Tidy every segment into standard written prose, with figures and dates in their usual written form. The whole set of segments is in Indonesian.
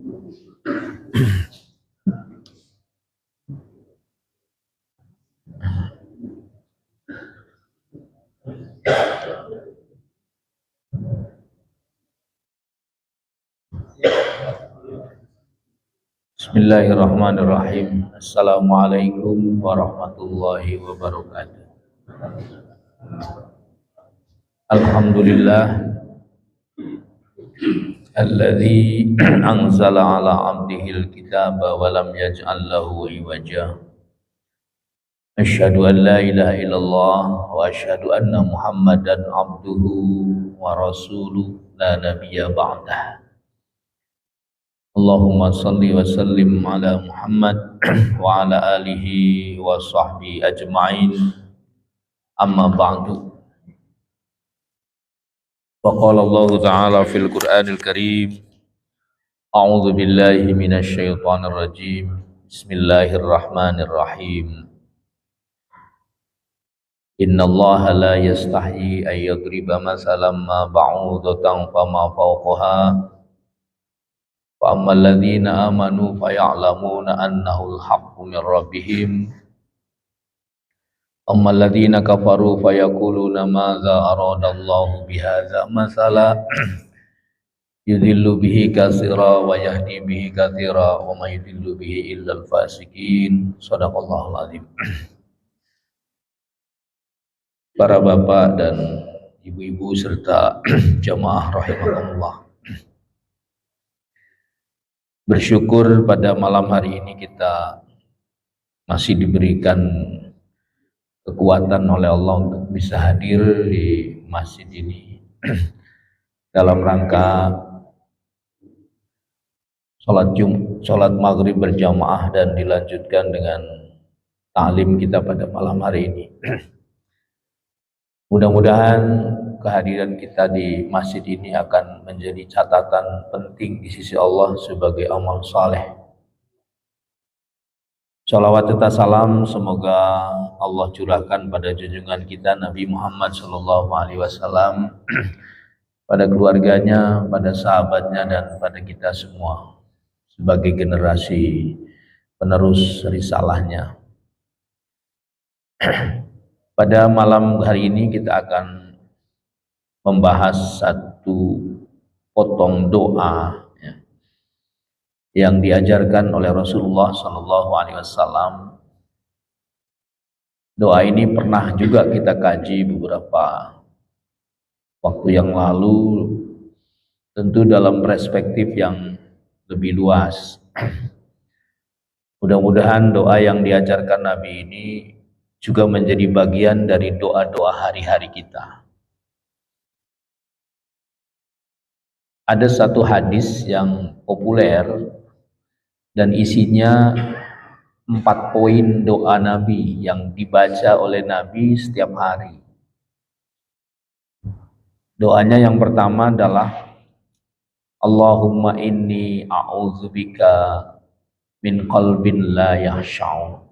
Bismillahirrahmanirrahim. Assalamualaikum warahmatullahi wabarakatuh. Alhamdulillah alladzi anzala ala 'abdihil kitaba wa lam yaj'al lahu iwaja. Asyhadu an la ilaha illallah wa asyhadu anna Muhammadan abduhu wa rasuluh la nabiyya ba'dah. Allahumma salli wa sallim ala Muhammad wa ala alihi wa sahbihi ajma'in. Amma ba'du. Wa qala Allah ta'ala fil Qur'anil Karim, a'udzu billahi minasy syaithanir rajim. Bismillahirrahmanirrahim. Innallaha la yastahyi ay yadriba masalan ma ba'udatan fama fawqaha wa ammal ladzina amanu faya'lamuna annahu al-haqqu min rabbihim ammal ladzina kafaru fayaquluna madza aradallahu bihadza masala yudhillu bihi katsira wa yahdi bihi katsira wa may yudhillu bihi illal fasiqin. Shadaqallahul azim. Para bapak dan ibu-ibu serta jamaah rahimakumullah, bersyukur pada malam hari ini kita masih diberikan kekuatan oleh Allah untuk bisa hadir di masjid ini dalam rangka sholat maghrib berjamaah dan dilanjutkan dengan ta'lim kita pada malam hari ini. Mudah-mudahan kehadiran kita di masjid ini akan menjadi catatan penting di sisi Allah sebagai amal saleh. Salawat serta salam semoga Allah curahkan pada junjungan kita Nabi Muhammad SAW, pada keluarganya, pada sahabatnya, dan pada kita semua sebagai generasi penerus risalahnya. Pada malam hari ini kita akan membahas satu potong doa yang diajarkan oleh Rasulullah SAW. Doa ini pernah juga kita kaji beberapa waktu yang lalu, tentu dalam perspektif yang lebih luas. Mudah-mudahan doa yang diajarkan Nabi ini juga menjadi bagian dari doa-doa hari-hari kita. Ada satu hadis yang populer dan isinya 4 poin doa Nabi yang dibaca oleh Nabi setiap hari. Doanya yang pertama adalah Allahumma inni a'udzubika min qalbin la yakhsha'u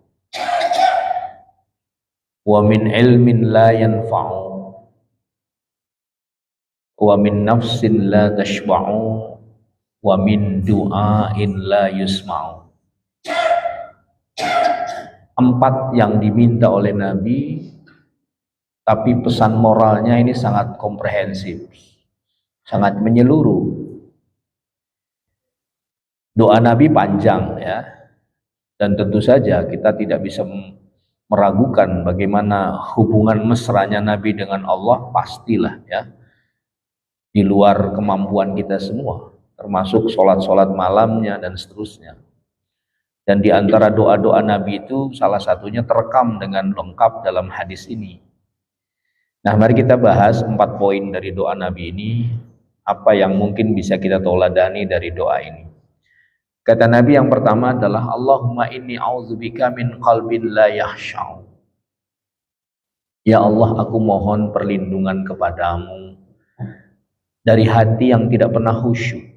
wa min ilmin la yanfa'u wa min nafsin la tashba'u wa min du'ain la yusma'u. 4 yang diminta oleh Nabi, tapi pesan moralnya ini sangat komprehensif, sangat menyeluruh. Doa Nabi panjang ya, dan tentu saja kita tidak bisa meragukan bagaimana hubungan mesranya Nabi dengan Allah, pastilah ya, di luar kemampuan kita semua, termasuk sholat-sholat malamnya dan seterusnya. Dan di antara doa-doa Nabi itu salah satunya terekam dengan lengkap dalam hadis ini. Nah, mari kita bahas 4 poin dari doa Nabi ini, apa yang mungkin bisa kita tauladani dari doa ini. Kata Nabi yang pertama adalah Allahumma inni a'udzubika min qalbin la yakhsha'u. Ya Allah, aku mohon perlindungan kepadamu dari hati yang tidak pernah khusyuk.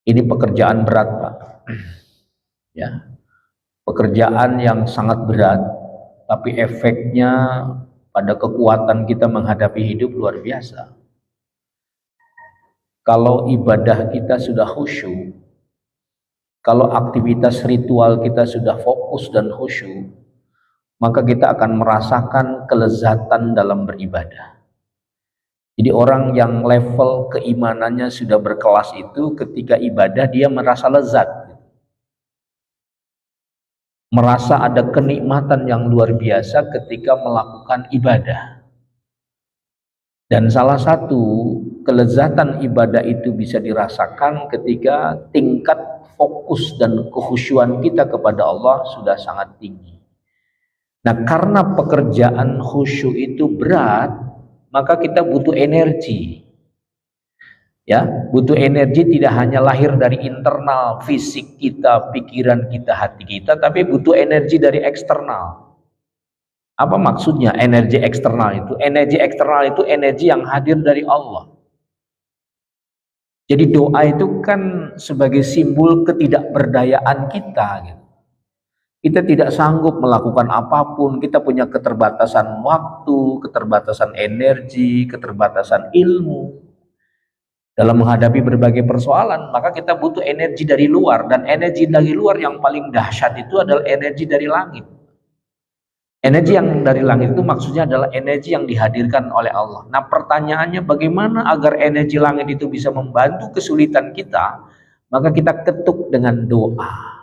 Ini pekerjaan berat, Pak. Ya. Pekerjaan yang sangat berat, tapi efeknya pada kekuatan kita menghadapi hidup luar biasa. Kalau ibadah kita sudah khusyuk, kalau aktivitas ritual kita sudah fokus dan khusyuk, maka kita akan merasakan kelezatan dalam beribadah. Jadi orang yang level keimanannya sudah berkelas itu ketika ibadah dia merasa lezat. Merasa ada kenikmatan yang luar biasa ketika melakukan ibadah. Dan salah satu kelezatan ibadah itu bisa dirasakan ketika tingkat fokus dan kekhusyuan kita kepada Allah sudah sangat tinggi. Nah, karena pekerjaan khusyuk itu berat, maka kita butuh energi. Ya, butuh energi tidak hanya lahir dari internal, fisik kita, pikiran kita, hati kita, tapi butuh energi dari eksternal. Apa maksudnya energi eksternal itu? Energi eksternal itu energi yang hadir dari Allah. Jadi doa itu kan sebagai simbol ketidakberdayaan kita. Gitu. Kita tidak sanggup melakukan apapun, kita punya keterbatasan waktu, keterbatasan energi, keterbatasan ilmu. Dalam menghadapi berbagai persoalan, maka kita butuh energi dari luar. Dan energi dari luar yang paling dahsyat itu adalah energi dari langit. Energi yang dari langit itu maksudnya adalah energi yang dihadirkan oleh Allah. Nah, pertanyaannya bagaimana agar energi langit itu bisa membantu kesulitan kita? Maka kita ketuk dengan doa.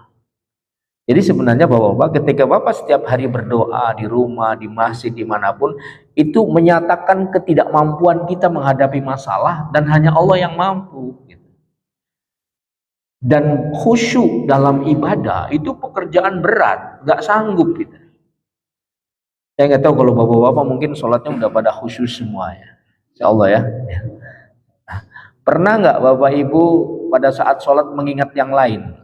Jadi sebenarnya Bapak-Bapak, ketika Bapak setiap hari berdoa di rumah, di masjid, dimanapun, itu menyatakan ketidakmampuan kita menghadapi masalah dan hanya Allah yang mampu. Dan khusyuk dalam ibadah itu pekerjaan berat, nggak sanggup kita. Saya nggak tahu kalau Bapak-Bapak mungkin sholatnya udah pada khusyuk semua ya. Insya Allah ya. Pernah nggak Bapak Ibu pada saat sholat mengingat yang lain?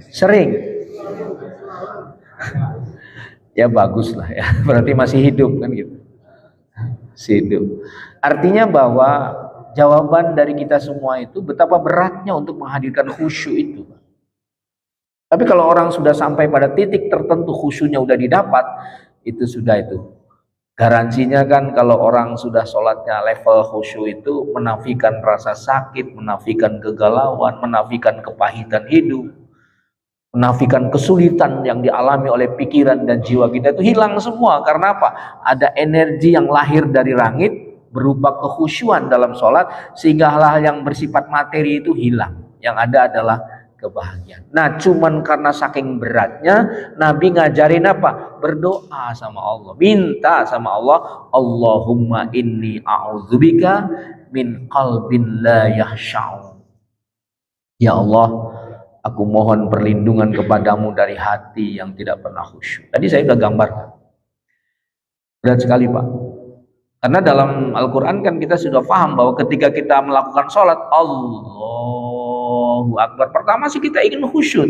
Sering. Ya bagus lah ya. Berarti masih hidup kan gitu. Masih hidup. Artinya bahwa jawaban dari kita semua itu betapa beratnya untuk menghadirkan khusyuk itu. Tapi kalau orang sudah sampai pada titik tertentu khusyuknya udah didapat, itu sudah itu. Garansinya kan kalau orang sudah sholatnya level khusyuk itu menafikan rasa sakit, menafikan kegalauan, menafikan kepahitan hidup, menafikan kesulitan yang dialami oleh pikiran dan jiwa kita itu hilang semua. Karena apa? Ada energi yang lahir dari langit berupa kekhusyuan dalam sholat sehingga hal-hal yang bersifat materi itu hilang. Yang ada adalah kebahagiaan. Nah, cuman karena saking beratnya Nabi ngajarin apa? Berdoa sama Allah, minta sama Allah, Allahumma inni a'udzubika min qalbin la yakhsha'u. Ya Allah, aku mohon perlindungan kepadamu dari hati yang tidak pernah khusyuk. Tadi saya sudah gambarkan. Berat sekali Pak. Karena dalam Al-Quran kan kita sudah paham bahwa ketika kita melakukan sholat, Allahu Akbar. Pertama sih kita ingin khusyuk.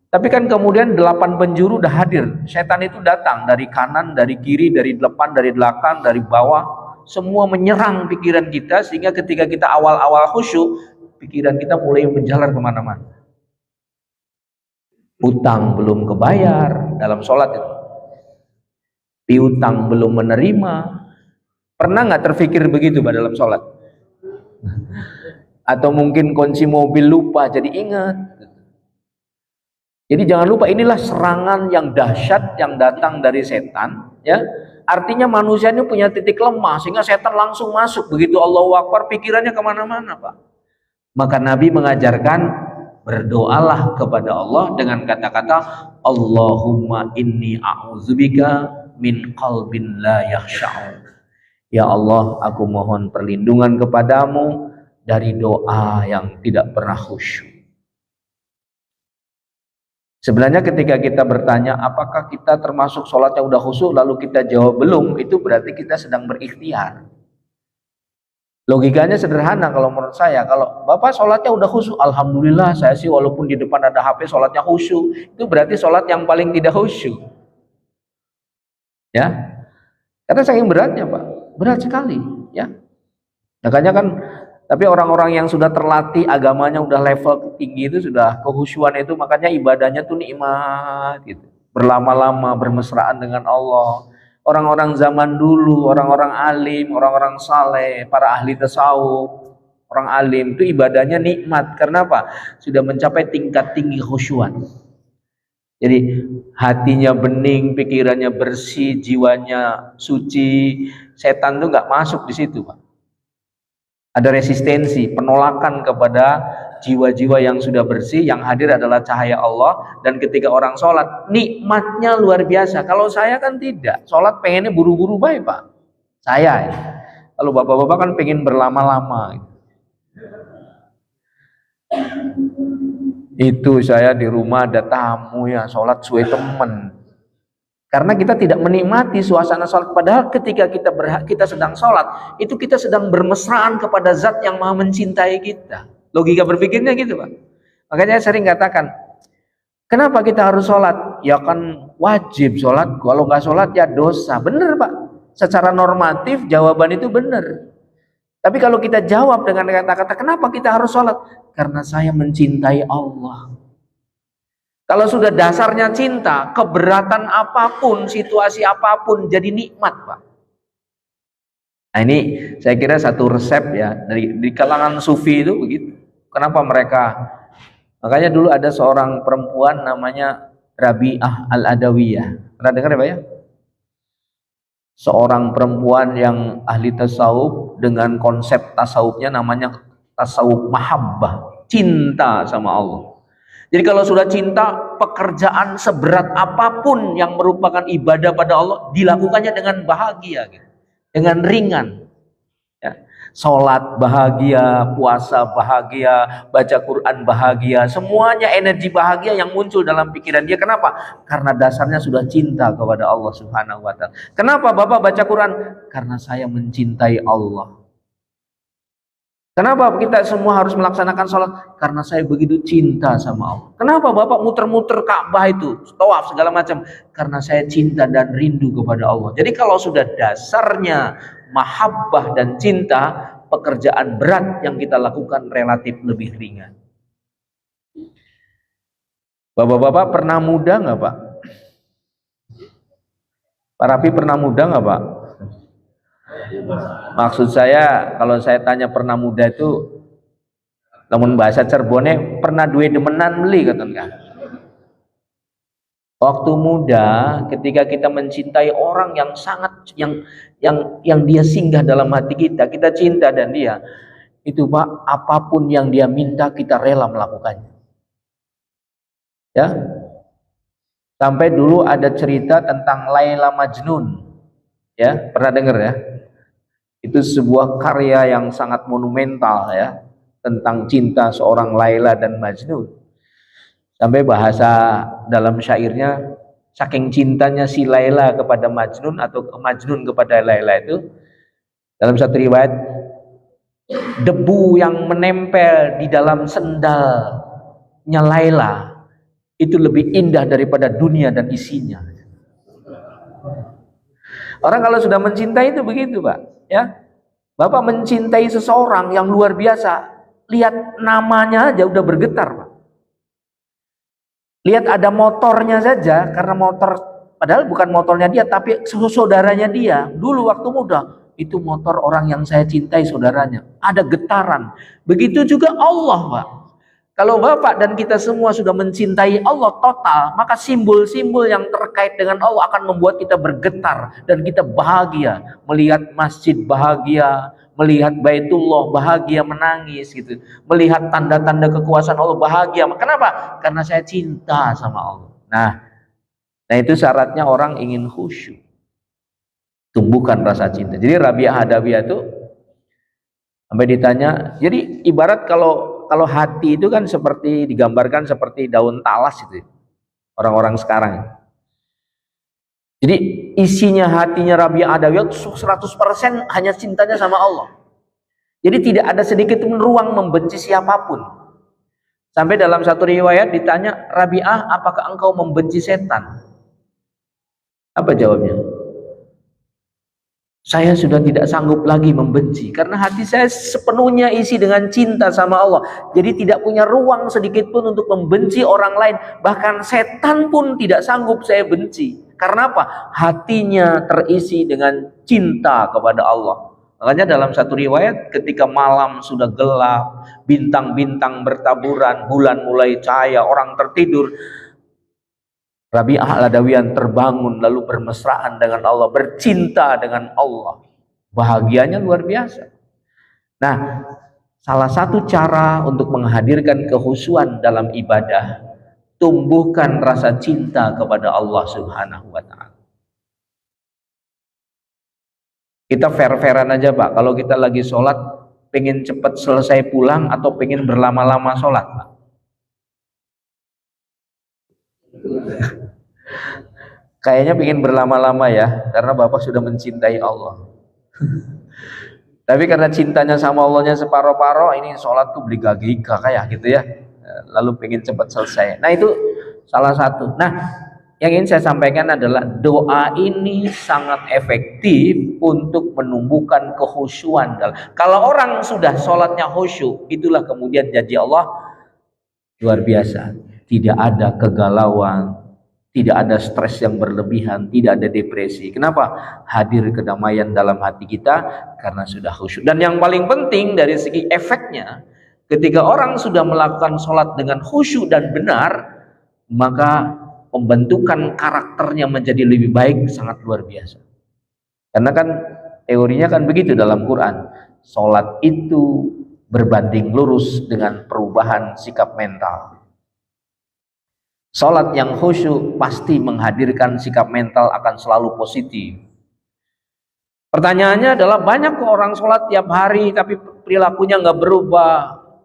Tapi kan kemudian 8 penjuru udah hadir. Setan itu datang dari kanan, dari kiri, dari depan, dari belakang, dari bawah. Semua menyerang pikiran kita sehingga ketika kita awal-awal khusyuk, pikiran kita mulai menjalar kemana-mana. Utang belum kebayar dalam sholat itu. Piutang belum menerima. Pernah nggak terfikir begitu Pak dalam sholat? Atau mungkin kunci mobil lupa jadi ingat. Jadi jangan lupa inilah serangan yang dahsyat yang datang dari setan. Ya, artinya manusia ini punya titik lemah sehingga setan langsung masuk begitu Allahu Akbar pikirannya kemana-mana Pak. Maka Nabi mengajarkan berdoalah kepada Allah dengan kata-kata Allahumma inni a'udzubika min qalbin la yakhsha'u. Ya Allah, aku mohon perlindungan kepadamu dari doa yang tidak pernah khusyuk. Sebenarnya ketika kita bertanya apakah kita termasuk sholatnya udah khusyuk lalu kita jawab belum, itu berarti kita sedang berikhtiar. Logikanya sederhana kalau menurut saya. Kalau Bapak sholatnya udah khusyuk, alhamdulillah saya sih walaupun di depan ada HP sholatnya khusyuk, itu berarti sholat yang paling tidak khusyuk. Ya, karena saking beratnya Pak, berat sekali. Ya, makanya kan. Tapi orang-orang yang sudah terlatih agamanya udah level tinggi itu sudah kekhusyuan itu makanya ibadahnya tuh nikmat gitu. Berlama-lama bermesraan dengan Allah. Orang-orang zaman dulu, orang-orang alim, orang-orang saleh, para ahli tasawuf, orang alim itu ibadahnya nikmat. Karena apa? Sudah mencapai tingkat tinggi khusyuan. Jadi hatinya bening, pikirannya bersih, jiwanya suci. Setan itu nggak masuk di situ, Pak. Ada resistensi, penolakan kepada jiwa-jiwa yang sudah bersih. Yang hadir adalah cahaya Allah. Dan ketika orang sholat, nikmatnya luar biasa. Kalau saya kan tidak, sholat pengennya buru-buru baik, Pak. Saya ya. Kalau bapak-bapak kan pengen berlama-lama. Itu saya di rumah ada tamu ya, sholat suwe temen. Karena kita tidak menikmati suasana sholat. Padahal ketika kita sedang sholat, itu kita sedang bermesraan kepada zat yang maha mencintai kita. Logika berpikirnya gitu, Pak. Makanya saya sering katakan, kenapa kita harus sholat? Ya kan wajib sholat. Kalau nggak sholat ya dosa. Bener, Pak. Secara normatif jawaban itu bener. Tapi kalau kita jawab dengan kata-kata, kenapa kita harus sholat? Karena saya mencintai Allah. Kalau sudah dasarnya cinta, keberatan apapun, situasi apapun jadi nikmat, Pak. Nah ini saya kira satu resep ya, di kalangan sufi itu begitu. Kenapa mereka? Makanya dulu ada seorang perempuan namanya Rabi'ah Al-Adawiyah. Pernah dengar ya, Pak ya? Seorang perempuan yang ahli tasawuf dengan konsep tasawufnya namanya tasawuf mahabbah, cinta sama Allah. Jadi kalau sudah cinta, pekerjaan seberat apapun yang merupakan ibadah pada Allah dilakukannya dengan bahagia, gitu. Dengan ringan. Ya. Sholat bahagia, puasa bahagia, baca Quran bahagia, semuanya energi bahagia yang muncul dalam pikiran dia. Kenapa? Karena dasarnya sudah cinta kepada Allah Subhanahu wa Ta'ala. Kenapa Bapak baca Quran? Karena saya mencintai Allah. Kenapa kita semua harus melaksanakan sholat? Karena saya begitu cinta sama Allah. Kenapa Bapak muter-muter Ka'bah itu, tawaf segala macam? Karena saya cinta dan rindu kepada Allah. Jadi kalau sudah dasarnya mahabbah dan cinta, pekerjaan berat yang kita lakukan relatif lebih ringan. Bapak-bapak pernah muda nggak, Pak? Pak Rafi pernah muda nggak, Pak? Maksud saya, kalau saya tanya pernah muda itu, namun bahasa Cirebonnya pernah duwe demenan beli, kata enggak? Waktu muda, ketika kita mencintai orang yang sangat, yang dia singgah dalam hati kita cinta dan dia, itu Pak, apapun yang dia minta kita rela melakukannya. Ya, sampai dulu ada cerita tentang Laila Majnun, ya pernah dengar ya? Itu sebuah karya yang sangat monumental ya, tentang cinta seorang Laila dan Majnun. Sampai bahasa dalam syairnya, saking cintanya si Laila kepada Majnun atau Majnun kepada Laila itu, dalam satu riwayat, debu yang menempel di dalam sendalnya Laila itu lebih indah daripada dunia dan isinya. Orang kalau sudah mencintai itu begitu, Pak. Ya, Bapak mencintai seseorang yang luar biasa, lihat namanya aja udah bergetar, Pak. Lihat ada motornya saja, karena motor, padahal bukan motornya dia, tapi saudaranya dia. Dulu waktu muda, itu motor orang yang saya cintai, saudaranya. Ada getaran. Begitu juga Allah, Pak. Kalau Bapak dan kita semua sudah mencintai Allah total, maka simbol-simbol yang terkait dengan Allah akan membuat kita bergetar dan kita bahagia. Melihat masjid bahagia, melihat Baitullah bahagia, menangis gitu. Melihat tanda-tanda kekuasaan Allah bahagia. Kenapa? Karena saya cinta sama Allah. Nah itu syaratnya orang ingin khusyuk. Tumbuhkan rasa cinta. Jadi Rabi'ah Adawiyah itu sampai ditanya, jadi ibarat kalau hati itu kan seperti digambarkan seperti daun talas itu orang-orang sekarang. Jadi isinya hatinya Rabi'ah Adawiyah 100% hanya cintanya sama Allah. Jadi tidak ada sedikit pun ruang membenci siapapun. Sampai dalam satu riwayat ditanya, Rabi'ah, apakah engkau membenci setan? Apa jawabnya? Saya sudah tidak sanggup lagi membenci, karena hati saya sepenuhnya isi dengan cinta sama Allah. Jadi tidak punya ruang sedikit pun untuk membenci orang lain. Bahkan setan pun tidak sanggup saya benci. Karena apa? Hatinya terisi dengan cinta kepada Allah. Makanya dalam satu riwayat, ketika malam sudah gelap, bintang-bintang bertaburan, bulan mulai cahaya, orang tertidur, Rabi'ah al-Adawiyan terbangun lalu bermesraan dengan Allah, bercinta dengan Allah. Bahagianya luar biasa. Nah, salah satu cara untuk menghadirkan kehusuan dalam ibadah, tumbuhkan rasa cinta kepada Allah Subhanahu wa Ta'ala. Kita fair-fairan aja Pak, kalau kita lagi sholat pengen cepat selesai pulang atau pengen berlama-lama sholat Pak? Kayaknya pengen berlama-lama ya, karena Bapak sudah mencintai Allah. Tapi karena cintanya sama Allahnya separoh-paroh, ini sholat tuh beli gagika kayak gitu ya, lalu pengen cepat selesai. Nah itu salah satu. Nah, yang ingin saya sampaikan adalah doa ini sangat efektif untuk menumbuhkan kekhusyuan. Kalau orang sudah sholatnya khusyuk, itulah kemudian janji Allah luar biasa. Tidak ada kegalauan, tidak ada stres yang berlebihan, tidak ada depresi. Kenapa? Hadir kedamaian dalam hati kita karena sudah khusyuk. Dan yang paling penting dari segi efeknya, ketika orang sudah melakukan sholat dengan khusyuk dan benar, maka pembentukan karakternya menjadi lebih baik sangat luar biasa. Karena kan teorinya kan begitu dalam Quran, sholat itu berbanding lurus dengan perubahan sikap mental. Sholat yang khusyuk pasti menghadirkan sikap mental akan selalu positif. Pertanyaannya adalah, banyak kok orang sholat tiap hari tapi perilakunya nggak berubah.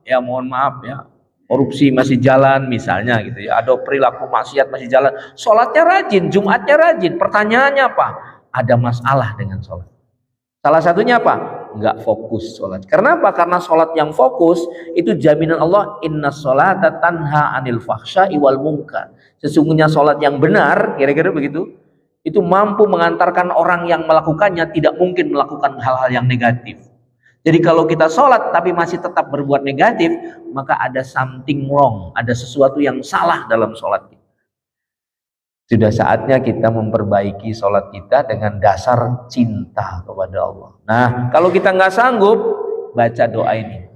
Ya mohon maaf ya, korupsi masih jalan misalnya gitu ya, ada perilaku maksiat masih jalan, sholatnya rajin, Jumatnya rajin. Pertanyaannya apa? Ada masalah dengan sholat. Salah satunya apa? Nggak fokus sholat. Karena apa? Karena sholat yang fokus itu jaminan Allah, inna sholata tanha anil fahsya'i wal munkar. Sesungguhnya sholat yang benar, kira-kira begitu, itu mampu mengantarkan orang yang melakukannya tidak mungkin melakukan hal-hal yang negatif. Jadi kalau kita sholat tapi masih tetap berbuat negatif, maka ada something wrong, ada sesuatu yang salah dalam sholat kita. Sudah saatnya kita memperbaiki sholat kita dengan dasar cinta kepada Allah. Nah, kalau kita nggak sanggup, baca doa ini.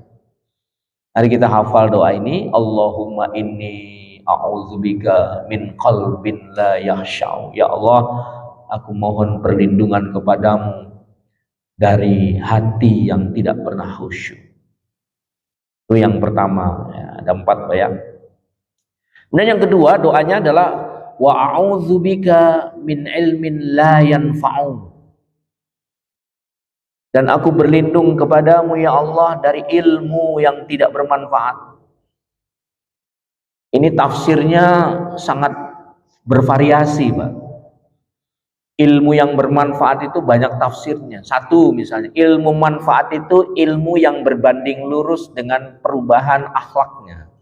Mari kita hafal doa ini. Allahumma inni a'udzubika min qalbin la yakhsha'u. Ya Allah, aku mohon perlindungan kepadamu dari hati yang tidak pernah khusyuk. Itu yang pertama ya, ada 4 ya. Kemudian yang kedua, doanya adalah wa a'udzubika min ilmin la yanfa'u. Dan aku berlindung kepadamu ya Allah dari ilmu yang tidak bermanfaat. Ini tafsirnya sangat bervariasi, Pak. Ilmu yang bermanfaat itu banyak tafsirnya. Satu misalnya, ilmu manfaat itu ilmu yang berbanding lurus dengan perubahan akhlaknya.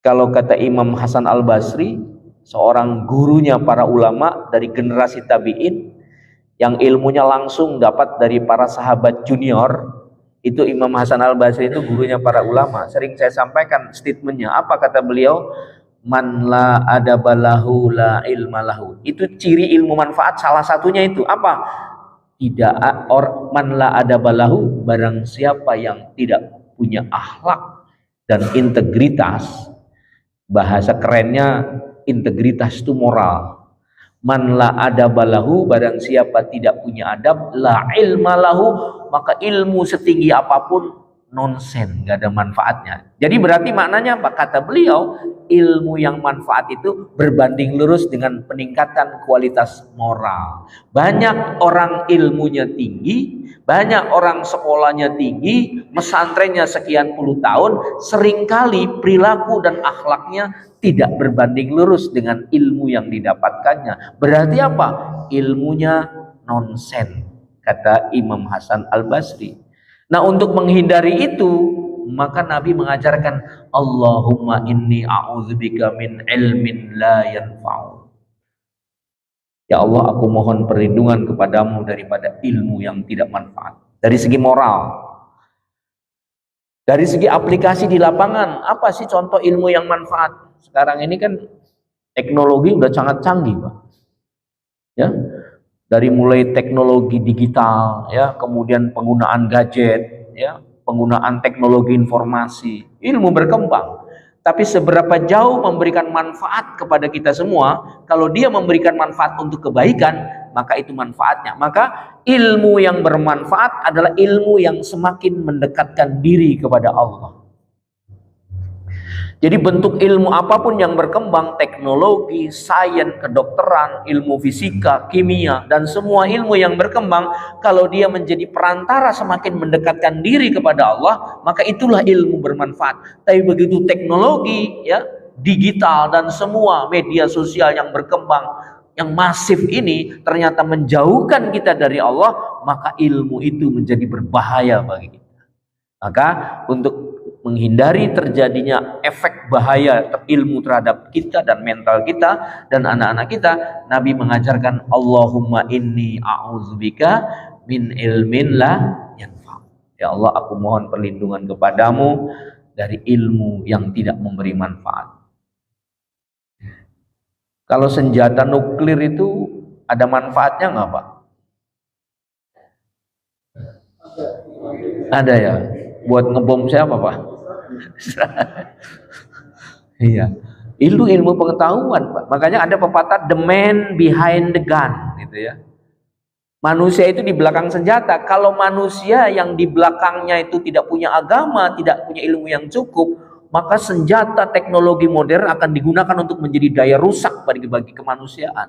Kalau kata Imam Hasan al-Basri, seorang gurunya para ulama dari generasi tabi'in, yang ilmunya langsung dapat dari para sahabat junior, itu Imam Hasan al-Basri itu gurunya para ulama. Sering saya sampaikan statementnya, apa kata beliau? Man la adabalahu la ilmalahu. Itu ciri ilmu manfaat, salah satunya itu apa? Tidak man la adabalahu, barang siapa yang tidak punya akhlak dan integritas. Bahasa kerennya integritas itu moral. Man la adabalahu, barang siapa tidak punya adab, la ilmalahu, maka ilmu setinggi apapun nonsen, nggak ada manfaatnya. Jadi berarti maknanya apa? Kata beliau, ilmu yang manfaat itu berbanding lurus dengan peningkatan kualitas moral. Banyak orang ilmunya tinggi, banyak orang sekolahnya tinggi, mesantrennya sekian puluh tahun, seringkali perilaku dan akhlaknya tidak berbanding lurus dengan ilmu yang didapatkannya. Berarti apa? Ilmunya nonsen, kata Imam Hasan al-Basri. Nah, untuk menghindari itu, maka Nabi mengajarkan, Allahumma inni a'udzubika min ilmin la yanfa'u. Ya Allah, aku mohon perlindungan kepadamu daripada ilmu yang tidak manfaat. Dari segi moral, dari segi aplikasi di lapangan, apa sih contoh ilmu yang manfaat? Sekarang ini kan Teknologi udah sangat canggih, Pak. Ya, dari mulai teknologi digital, ya, kemudian penggunaan gadget, ya, penggunaan teknologi informasi, ilmu berkembang. Tapi seberapa jauh memberikan manfaat kepada kita semua? Kalau dia memberikan manfaat untuk kebaikan, maka itu manfaatnya. Maka ilmu yang bermanfaat adalah ilmu yang semakin mendekatkan diri kepada Allah. Jadi bentuk ilmu apapun yang berkembang, teknologi, sains, kedokteran, ilmu fisika, kimia, dan semua ilmu yang berkembang, kalau dia menjadi perantara semakin mendekatkan diri kepada Allah, maka itulah ilmu bermanfaat. Tapi begitu teknologi, ya, digital dan semua media sosial yang berkembang, yang masif ini ternyata menjauhkan kita dari Allah, maka ilmu itu menjadi berbahaya bagi kita. Maka untuk menghindari terjadinya efek bahaya ilmu terhadap kita dan mental kita dan anak-anak kita, Nabi mengajarkan Allahumma inni a'udzubika min ilmin la yanfa. Ya Allah, aku mohon perlindungan kepadamu dari ilmu yang tidak memberi manfaat. Kalau senjata nuklir itu ada manfaatnya nggak, Pak? Ada ya? Buat ngebom siapa, Pak? Iya, itu ilmu pengetahuan, Pak. Makanya ada pepatah the man behind the gun, gitu ya. Manusia itu di belakang senjata. Kalau manusia yang di belakangnya itu tidak punya agama, tidak punya ilmu yang cukup, maka senjata teknologi modern akan digunakan untuk menjadi daya rusak bagi kemanusiaan.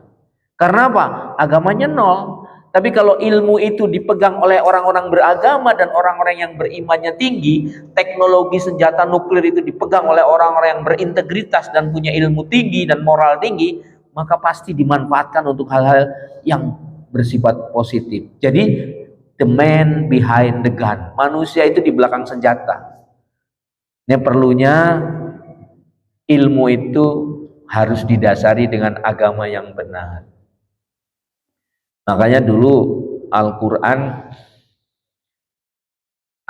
Karena apa? Agamanya nol. Tapi kalau ilmu itu dipegang oleh orang-orang beragama dan orang-orang yang berimannya tinggi, teknologi senjata nuklir itu dipegang oleh orang-orang yang berintegritas dan punya ilmu tinggi dan moral tinggi, maka pasti dimanfaatkan untuk hal-hal yang bersifat positif. Jadi the man behind the gun, manusia itu di belakang senjata. Ini perlunya ilmu itu harus didasari dengan agama yang benar. Makanya dulu Al-Quran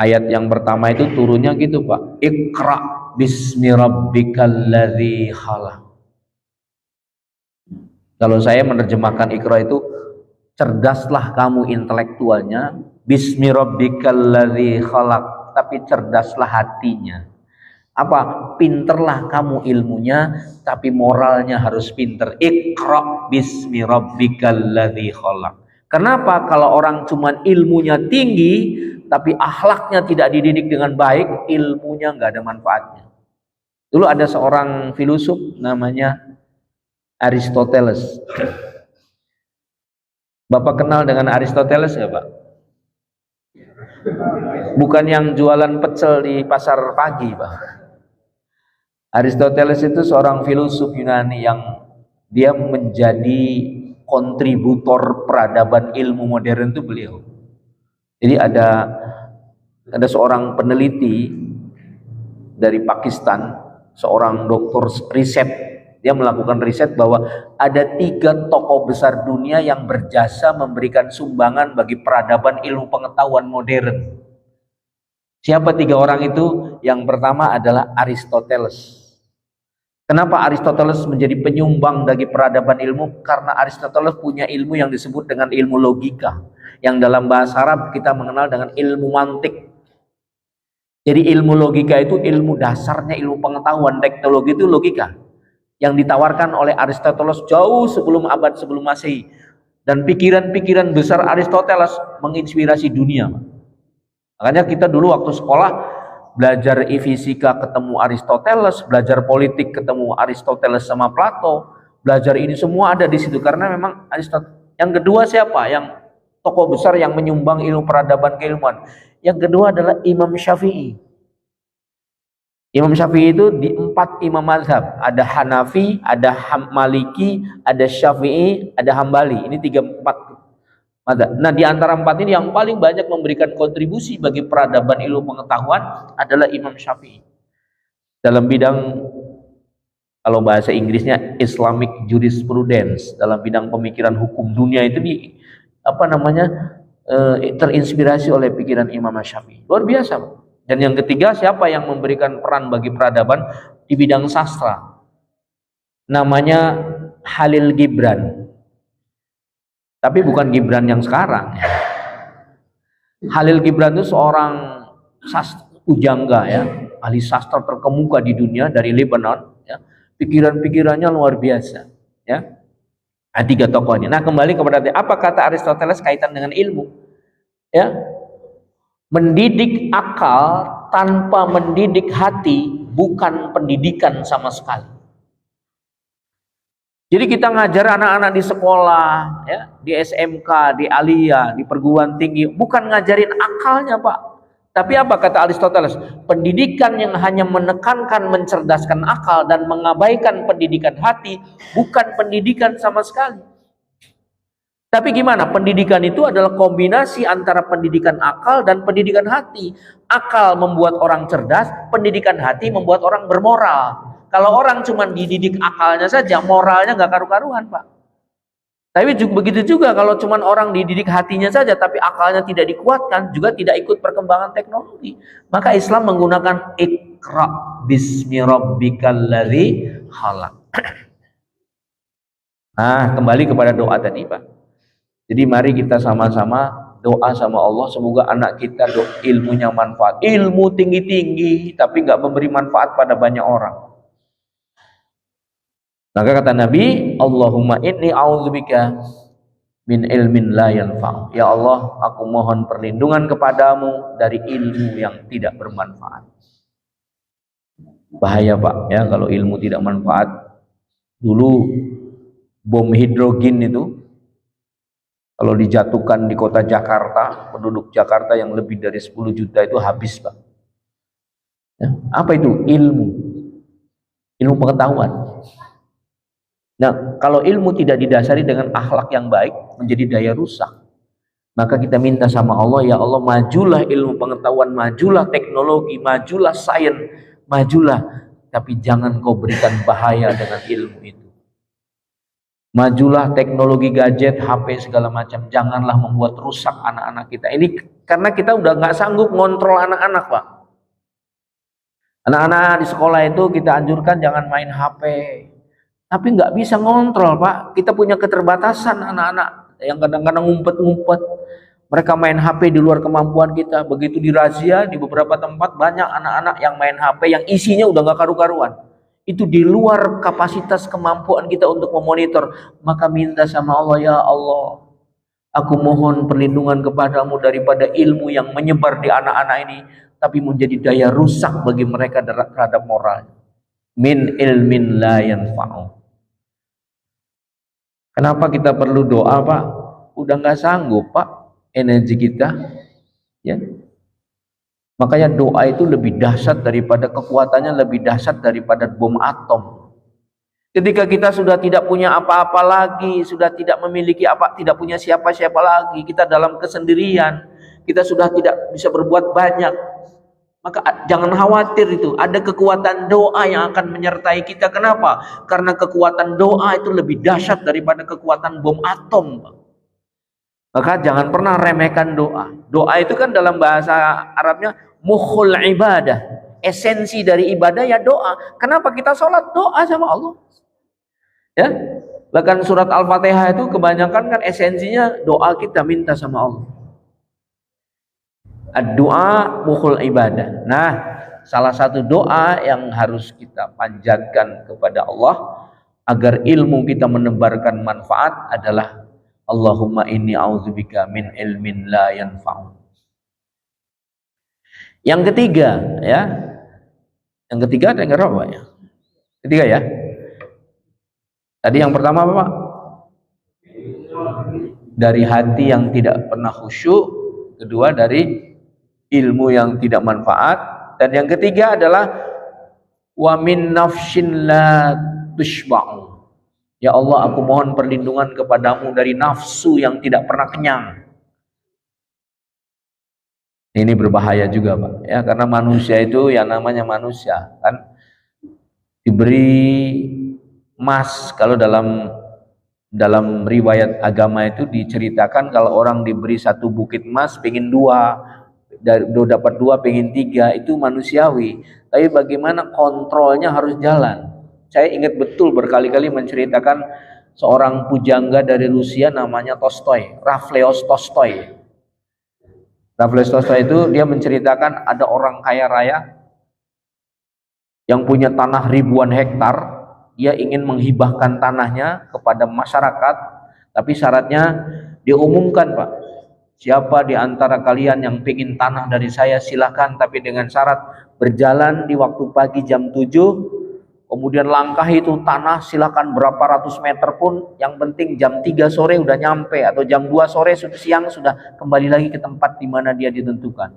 ayat yang pertama itu turunnya gitu, Pak. Iqra bismi rabbikal ladzi khalaq. Kalau saya menerjemahkan Iqra itu cerdaslah kamu intelektualnya, bismi rabbikal ladzi khalaq, tapi cerdaslah hatinya. Apa? Pinterlah kamu ilmunya, tapi moralnya harus pinter. Iqra bismi rabbikal ladzi khalaq. Kenapa? Kalau orang cuman ilmunya tinggi tapi akhlaknya tidak dididik dengan baik, ilmunya nggak ada manfaatnya. Dulu ada seorang filosof namanya Aristoteles. Bapak kenal dengan Aristoteles ya, Pak? Bukan yang jualan pecel di pasar pagi, Pak. Aristoteles itu seorang filosof Yunani yang dia menjadi kontributor peradaban ilmu modern itu beliau. Jadi ada seorang peneliti dari Pakistan, seorang dokter riset, dia melakukan riset bahwa ada 3 tokoh besar dunia yang berjasa memberikan sumbangan bagi peradaban ilmu pengetahuan modern. Siapa 3 orang itu? Yang pertama adalah Aristoteles. Kenapa Aristoteles menjadi penyumbang bagi peradaban ilmu? Karena Aristoteles punya ilmu yang disebut dengan ilmu logika, yang dalam bahasa Arab kita mengenal dengan ilmu mantik. Jadi ilmu logika itu ilmu dasarnya ilmu pengetahuan. Teknologi itu logika yang ditawarkan oleh Aristoteles jauh sebelum abad sebelum Masehi. Dan pikiran-pikiran besar Aristoteles menginspirasi dunia. Makanya kita dulu waktu sekolah belajar fisika ketemu Aristoteles, belajar politik ketemu Aristoteles sama Plato, belajar ini semua ada di situ karena memang Aristoteles. Yang kedua siapa? Yang tokoh besar yang menyumbang ilmu peradaban keilmuan. Yang kedua adalah Imam Syafi'i. Imam Syafi'i itu di 4 imam mazhab, ada Hanafi, ada Maliki, ada Syafi'i, ada Hambali. Ini 4 mazhab. Nah, di antara 4 ini yang paling banyak memberikan kontribusi bagi peradaban ilmu pengetahuan adalah Imam Syafi'i. Dalam bidang, kalau bahasa Inggrisnya Islamic Jurisprudence, dalam bidang pemikiran hukum dunia itu terinspirasi oleh pikiran Imam Syafi'i. Luar biasa. Dan yang ketiga, siapa yang memberikan peran bagi peradaban di bidang sastra? namanya Khalil Gibran. Tapi bukan Gibran yang sekarang. Khalil Gibran itu seorang pujangga ya, ahli sastra terkemuka di dunia dari Lebanon ya. Pikiran-pikirannya luar biasa ya. Tiga tokoh ini. Nah, kembali kepada apa kata Aristoteles kaitan dengan ilmu ya. Mendidik akal tanpa mendidik hati bukan pendidikan sama sekali. Jadi kita ngajar anak-anak di sekolah, ya, di SMK, di Aliyah, di perguruan tinggi, bukan ngajarin akalnya, Pak. Tapi apa kata Aristoteles? Pendidikan yang hanya menekankan, mencerdaskan akal dan mengabaikan pendidikan hati, bukan pendidikan sama sekali. Tapi gimana? Pendidikan itu adalah kombinasi antara pendidikan akal dan pendidikan hati. Akal membuat orang cerdas, pendidikan hati membuat orang bermoral. Kalau orang cuma dididik akalnya saja, moralnya nggak karu-karuan, Pak. Tapi begitu juga kalau cuma orang dididik hatinya saja, tapi akalnya tidak dikuatkan, juga tidak ikut perkembangan teknologi. Maka Islam menggunakan Iqra bismi rabbikal ladzi khalaq. Nah, kembali kepada doa tadi, Pak. Jadi mari kita sama-sama doa sama Allah, semoga anak kita ilmunya manfaat. Ilmu tinggi-tinggi, tapi nggak memberi manfaat pada banyak orang. Maka kata Nabi, Allahumma inni a'udzubika min ilmin la yanfa'. Ya Allah, aku mohon perlindungan kepadamu dari ilmu yang tidak bermanfaat. Bahaya, Pak, ya, kalau ilmu tidak manfaat. Dulu bom hidrogen itu kalau dijatuhkan di kota Jakarta, penduduk Jakarta yang lebih dari 10 juta itu habis, Pak. Ya, apa itu? Ilmu pengetahuan. Nah, kalau ilmu tidak didasari dengan akhlak yang baik, menjadi daya rusak. Maka kita minta sama Allah, ya Allah, majulah ilmu pengetahuan, majulah teknologi, majulah sains, majulah. Tapi jangan kau berikan bahaya dengan ilmu itu. Majulah teknologi gadget, HP segala macam. Janganlah membuat rusak anak-anak kita. Ini karena kita udah nggak sanggup ngontrol anak-anak, Pak. Anak-anak di sekolah itu kita anjurkan jangan main HP. Tapi nggak bisa ngontrol, Pak. Kita punya keterbatasan anak-anak yang kadang-kadang ngumpet-ngumpet. Mereka main HP di luar kemampuan kita. Begitu dirazia di beberapa tempat, banyak anak-anak yang main HP yang isinya udah nggak karu-karuan. Itu di luar kapasitas kemampuan kita untuk memonitor. Maka minta sama Allah, ya Allah, aku mohon perlindungan kepadamu daripada ilmu yang menyebar di anak-anak ini, tapi menjadi daya rusak bagi mereka terhadap moral. Min ilmin la yanfa'u. Kenapa kita perlu doa, Pak? Udah nggak sanggup, Pak, energi kita, ya. Makanya doa itu lebih dahsyat daripada kekuatannya, lebih dahsyat daripada bom atom. Ketika kita sudah tidak punya apa-apa lagi, sudah tidak memiliki apa, tidak punya siapa-siapa lagi, kita dalam kesendirian, kita sudah tidak bisa berbuat banyak, maka jangan khawatir itu. Ada kekuatan doa yang akan menyertai kita. Kenapa? Karena kekuatan doa itu lebih dahsyat daripada kekuatan bom atom. Maka jangan pernah remehkan doa. Doa itu kan dalam bahasa Arabnya mukhul ibadah. Esensi dari ibadah ya doa. Kenapa kita sholat? Doa sama Allah. Ya, bahkan surat Al-Fatihah itu kebanyakan kan esensinya doa, kita minta sama Allah. Doa mukhul ibadah. Nah, salah satu doa yang harus kita panjatkan kepada Allah agar ilmu kita menebarkan manfaat adalah Allahumma inni a'udzubika min ilmin la yanfa'u. Yang ketiga, ya. Yang ketiga dengar apa ya? Ketiga ya. Tadi yang pertama apa, Pak? Dari hati yang tidak pernah khusyuk. Kedua dari ilmu yang tidak manfaat, dan yang ketiga adalah wa min nafsin la tushba'u. Ya Allah, aku mohon perlindungan kepadamu dari nafsu yang tidak pernah kenyang. Ini berbahaya juga, Pak, ya, karena manusia itu yang namanya manusia kan diberi emas. Kalau dalam riwayat agama itu diceritakan kalau orang diberi satu bukit emas pengen dua, dapat dua pengen tiga, itu manusiawi. Tapi bagaimana kontrolnya harus jalan. Saya ingat betul berkali-kali menceritakan seorang pujangga dari Rusia namanya Tolstoy, Rafleos Tolstoy. Rafleos Tolstoy itu dia menceritakan ada orang kaya raya yang punya tanah ribuan hektar. Dia ingin menghibahkan tanahnya kepada masyarakat, tapi syaratnya dia umumkan, Pak. Siapa di antara kalian yang ingin tanah dari saya silakan, tapi dengan syarat berjalan di waktu pagi jam 7, kemudian langkah itu tanah silakan berapa ratus meter pun, yang penting jam 3 sore udah nyampe, atau jam 2 sore siang sudah kembali lagi ke tempat di mana dia ditentukan.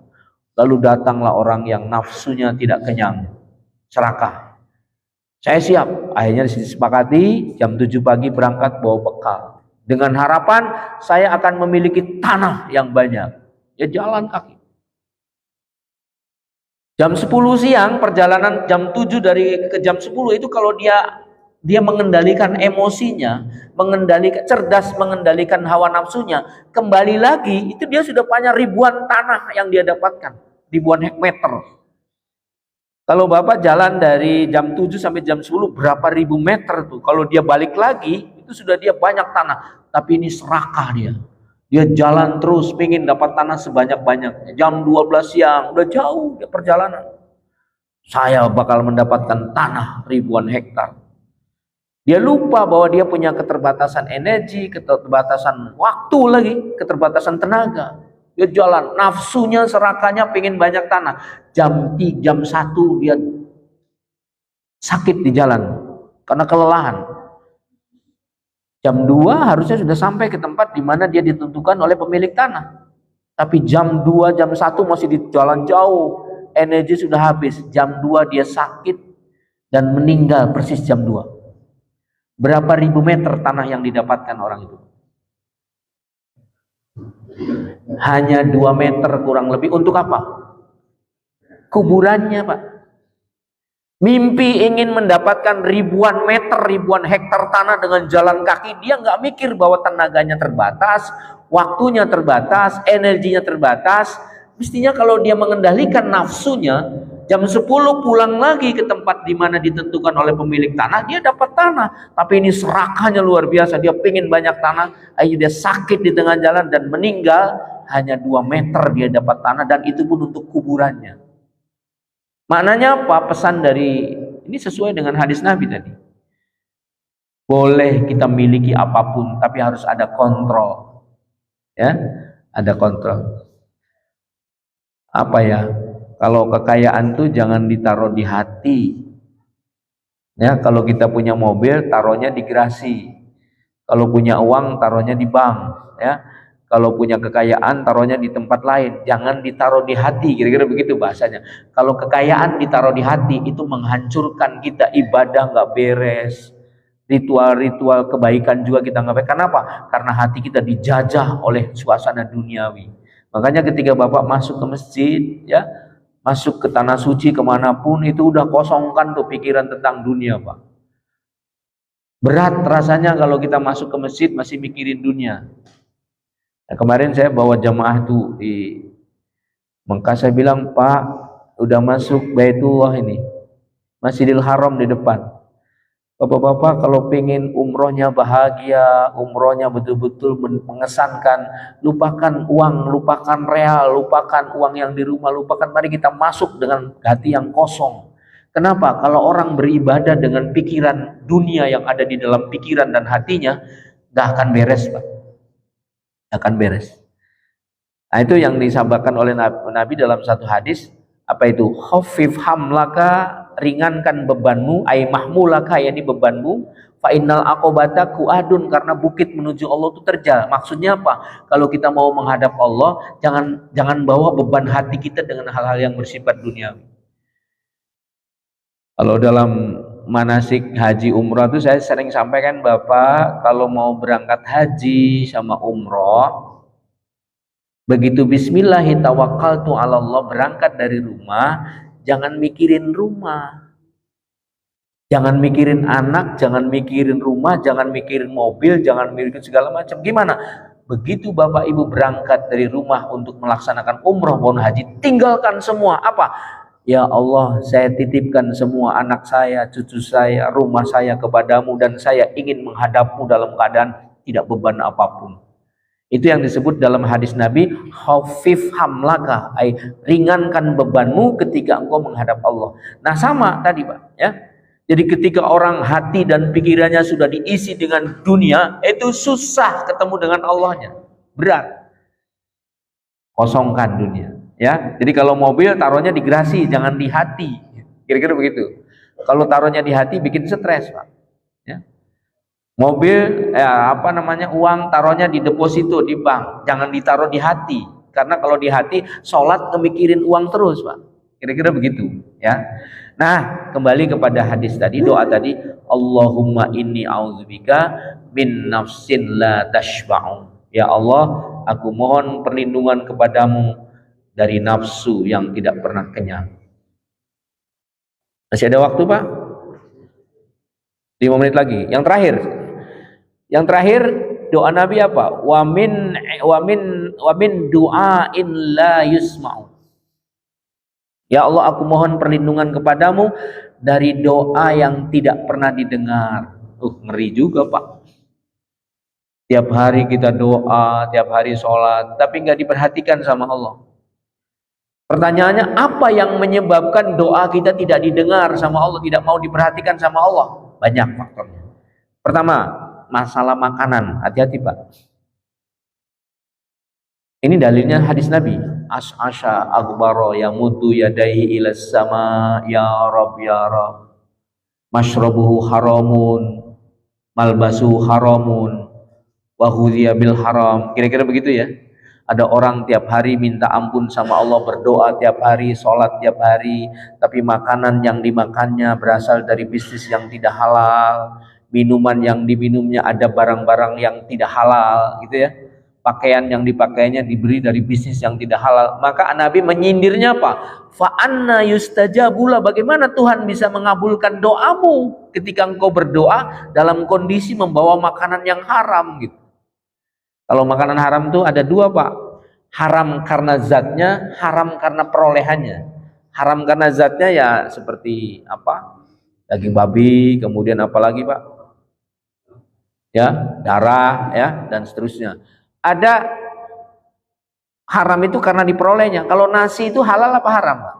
Lalu datanglah orang yang nafsunya tidak kenyang, serakah. Saya siap. Akhirnya disepakati jam 7 pagi berangkat bawa bekal. Dengan harapan saya akan memiliki tanah yang banyak. Ya jalan kaki. Jam 10 siang perjalanan jam 7 dari ke jam 10 itu kalau dia mengendalikan emosinya, cerdas mengendalikan hawa nafsunya, kembali lagi itu dia sudah punya ribuan tanah yang dia dapatkan, ribuan hekmeter. Kalau Bapak jalan dari jam 7 sampai jam 10 berapa ribu meter tuh. Kalau dia balik lagi itu sudah dia banyak tanah. Tapi ini serakah dia. Dia jalan terus pengen dapat tanah sebanyak-banyaknya. Jam 12 siang udah jauh dia perjalanan. Saya bakal mendapatkan tanah ribuan hektar. Dia lupa bahwa dia punya keterbatasan energi, keterbatasan waktu lagi, keterbatasan tenaga. Dia jalan, nafsunya serakahnya pengen banyak tanah. Jam 1 dia sakit di jalan karena kelelahan. Jam 2 harusnya sudah sampai ke tempat di mana dia ditentukan oleh pemilik tanah. Tapi jam 2, jam 1 masih di jalan jauh. Energi sudah habis. Jam 2 dia sakit dan meninggal persis jam 2. Berapa ribu meter tanah yang didapatkan orang itu? Hanya 2 meter kurang lebih. Untuk apa? Kuburannya, Pak. Mimpi ingin mendapatkan ribuan meter, ribuan hektar tanah dengan jalan kaki. Dia nggak mikir bahwa tenaganya terbatas, waktunya terbatas, energinya terbatas. Mestinya kalau dia mengendalikan nafsunya, jam 10 pulang lagi ke tempat di mana ditentukan oleh pemilik tanah, dia dapat tanah. Tapi ini serakahnya luar biasa. Dia pengen banyak tanah, akhirnya dia sakit di tengah jalan dan meninggal. Hanya 2 meter dia dapat tanah, dan itu pun untuk kuburannya. Maknanya apa? Pesan dari ini sesuai dengan hadis Nabi tadi. Boleh kita miliki apapun, tapi harus ada kontrol. Ya, ada kontrol. Apa ya? Kalau kekayaan tuh jangan ditaruh di hati. Ya, kalau kita punya mobil, taruhnya di garasi. Kalau punya uang, taruhnya di bank. Ya, kalau punya kekayaan, taruhnya di tempat lain. Jangan ditaruh di hati. Kira-kira begitu bahasanya. Kalau kekayaan ditaruh di hati, itu menghancurkan kita. Ibadah nggak beres. Ritual-ritual kebaikan juga kita nggak beres. Kenapa? Karena hati kita dijajah oleh suasana duniawi. Makanya ketika Bapak masuk ke masjid, ya, masuk ke tanah suci kemanapun, itu udah kosongkan tuh pikiran tentang dunia, Pak. Berat rasanya kalau kita masuk ke masjid masih mikirin dunia. Nah, kemarin saya bawa jamaah tuh di Mekah, saya bilang, Pak, udah masuk Baitullah ini, Masjidil Haram di depan. Bapak-bapak kalau pengen umrohnya bahagia, umrohnya betul-betul mengesankan, lupakan uang, lupakan real, lupakan uang yang di rumah, lupakan, mari kita masuk dengan hati yang kosong. Kenapa? Kalau orang beribadah dengan pikiran dunia yang ada di dalam pikiran dan hatinya, gak akan beres, Pak. Akan beres. Nah, itu yang disampaikan oleh Nabi dalam satu hadis. Apa itu? Khaffif hamlaka, ringankan bebanmu, ay mahmulaka, yakni bebanmu, fa innal aqobata kuadun, karena bukit menuju Allah itu terjal. Maksudnya apa? Kalau kita mau menghadap Allah, jangan bawa beban hati kita dengan hal-hal yang bersifat duniawi. Kalau dalam manasik haji umroh itu saya sering sampaikan, Bapak, kalau mau berangkat haji sama umroh, begitu bismillahi tawakkaltu 'ala Allah, berangkat dari rumah, jangan mikirin rumah. Jangan mikirin anak, jangan mikirin rumah, jangan mikirin mobil, jangan mikirin segala macam. Gimana? Begitu Bapak Ibu berangkat dari rumah untuk melaksanakan umroh maupun haji, tinggalkan semua. Apa? Ya Allah, saya titipkan semua anak saya, cucu saya, rumah saya kepadamu, dan saya ingin menghadapmu dalam keadaan tidak beban apapun. Itu yang disebut dalam hadis Nabi, khafif hamlaka, ringankan bebanmu ketika engkau menghadap Allah. Nah sama tadi Pak, ya. Jadi ketika orang hati dan pikirannya sudah diisi dengan dunia, itu susah ketemu dengan Allahnya, berat. Kosongkan dunia, ya. Jadi kalau mobil taruhnya di garasi, jangan di hati, kira-kira begitu. Kalau taruhnya di hati bikin stres Pak, ya. Mobil, uang taruhnya di deposito di bank, jangan ditaruh di hati, karena kalau di hati sholat ngemikirin uang terus Pak, kira-kira begitu, ya. Nah, kembali kepada hadis tadi, doa tadi, Allahumma inni a'udzubika min nafsin la tashba'u. Ya Allah, aku mohon perlindungan kepadamu dari nafsu yang tidak pernah kenyang. Masih ada waktu Pak? 5 menit lagi. Yang terakhir doa Nabi apa? Wa min du'ain la yusma'u. Ya Allah, aku mohon perlindungan kepadamu dari doa yang tidak pernah didengar. Ngeri juga Pak. Tiap hari kita doa, tiap hari sholat, tapi nggak diperhatikan sama Allah. Pertanyaannya, apa yang menyebabkan doa kita tidak didengar sama Allah, tidak mau diperhatikan sama Allah? Banyak faktornya. Pertama, masalah makanan. Hati-hati Pak. Ini dalilnya hadis Nabi. As'asha aghbara yamudu yadaihi ilas sama, ya Rab ya Rab. Mashrabuhu haramun, malbasuhu haramun, wa hudhiya bil haram. Kira-kira begitu ya. Ada orang tiap hari minta ampun sama Allah, berdoa tiap hari, sholat tiap hari, tapi makanan yang dimakannya berasal dari bisnis yang tidak halal, minuman yang diminumnya ada barang-barang yang tidak halal, gitu ya. Pakaian yang dipakainya diberi dari bisnis yang tidak halal. Maka Nabi menyindirnya apa? Fa'anna yustajabula, bagaimana Tuhan bisa mengabulkan doamu ketika engkau berdoa dalam kondisi membawa makanan yang haram gitu. Kalau makanan haram itu ada dua Pak. Haram karena zatnya, haram karena perolehannya. Haram karena zatnya ya seperti apa? Daging babi, kemudian apa lagi Pak? Ya, darah ya, dan seterusnya. Ada haram itu karena diperolehnya. Kalau nasi itu halal apa haram Pak?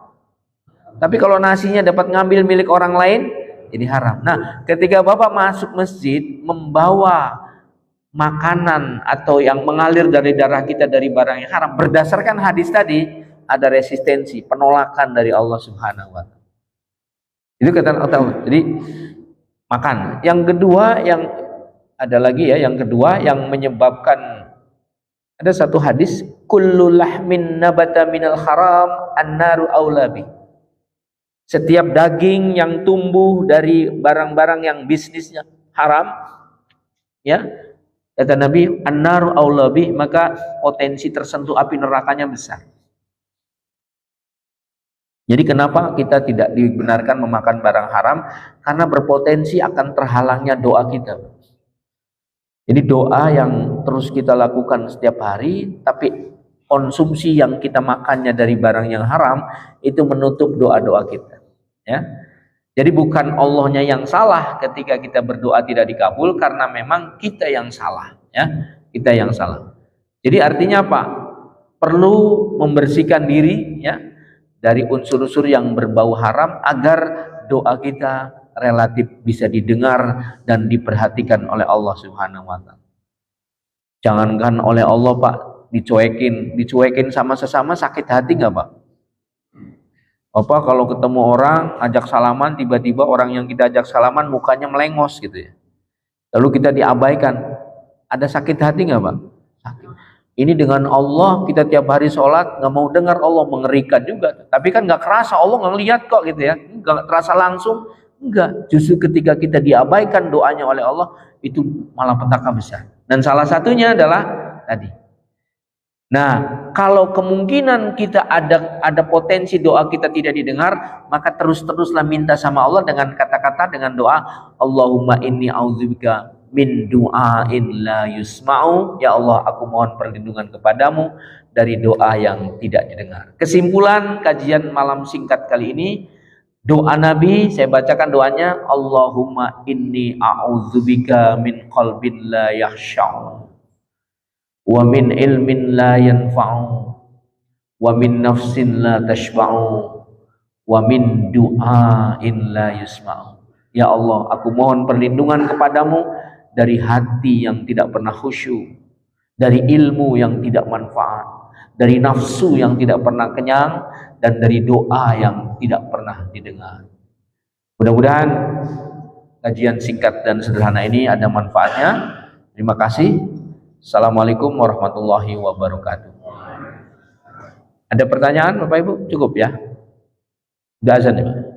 Tapi kalau nasinya dapat ngambil milik orang lain, jadi haram. Nah, ketika Bapak masuk masjid membawa makanan atau yang mengalir dari darah kita dari barang yang haram, berdasarkan hadis tadi ada resistensi, penolakan dari Allah Subhanahu wa taala. Itu kata Allah. Jadi makan. Yang kedua, yang ada lagi ya, yang kedua yang menyebabkan, ada satu hadis, kullu lahmin nabata minal haram annaru aulabi. Setiap daging yang tumbuh dari barang-barang yang bisnisnya haram, ya, kata Nabi, annaru aulabi, maka potensi tersentuh api nerakanya besar. Jadi kenapa kita tidak dibenarkan memakan barang haram? Karena berpotensi akan terhalangnya doa kita. Jadi doa yang terus kita lakukan setiap hari, tapi konsumsi yang kita makannya dari barang yang haram, itu menutup doa-doa kita. Ya. Jadi bukan Allahnya yang salah ketika kita berdoa tidak dikabul, karena memang kita yang salah. Ya. Kita yang salah. Jadi artinya apa? Perlu membersihkan diri ya dari unsur-unsur yang berbau haram agar doa kita relatif bisa didengar dan diperhatikan oleh Allah Subhanahu wa taala. Jangankan oleh Allah Pak, dicuekin sama sesama, sakit hati nggak Pak? Apa kalau ketemu orang ajak salaman, tiba-tiba orang yang kita ajak salaman mukanya melengos gitu ya, lalu kita diabaikan, ada sakit hati nggak Pak? Sakit. Ini dengan Allah kita tiap hari sholat nggak mau dengar, Allah mengerikan juga. Tapi kan nggak kerasa, Allah nggak lihat kok gitu ya, nggak terasa langsung. Enggak, justru ketika kita diabaikan doanya oleh Allah, itu malah petaka besar. Dan salah satunya adalah tadi. Nah, kalau kemungkinan kita ada potensi doa kita tidak didengar, maka terus-teruslah minta sama Allah dengan kata-kata, dengan doa, Allahumma inni a'udzubika min du'ain la yusma'u. Ya Allah, aku mohon perlindungan kepadamu dari doa yang tidak didengar. Kesimpulan kajian malam singkat kali ini, doa Nabi, saya bacakan doanya. Allahumma inni a'udzubika min qalbin la yakhsha'u wa min ilmin la yanfa'u wa min nafsin la tashba'u wa min du'ain la yusma'u. Ya Allah, aku mohon perlindungan kepadamu dari hati yang tidak pernah khusyuk, dari ilmu yang tidak manfaat, dari nafsu yang tidak pernah kenyang, dan dari doa yang tidak pernah didengar. Mudah-mudahan kajian singkat dan sederhana ini ada manfaatnya. Terima kasih. Assalamualaikum warahmatullahi wabarakatuh. Ada pertanyaan Bapak Ibu? Cukup ya? Udah azan ya Pak?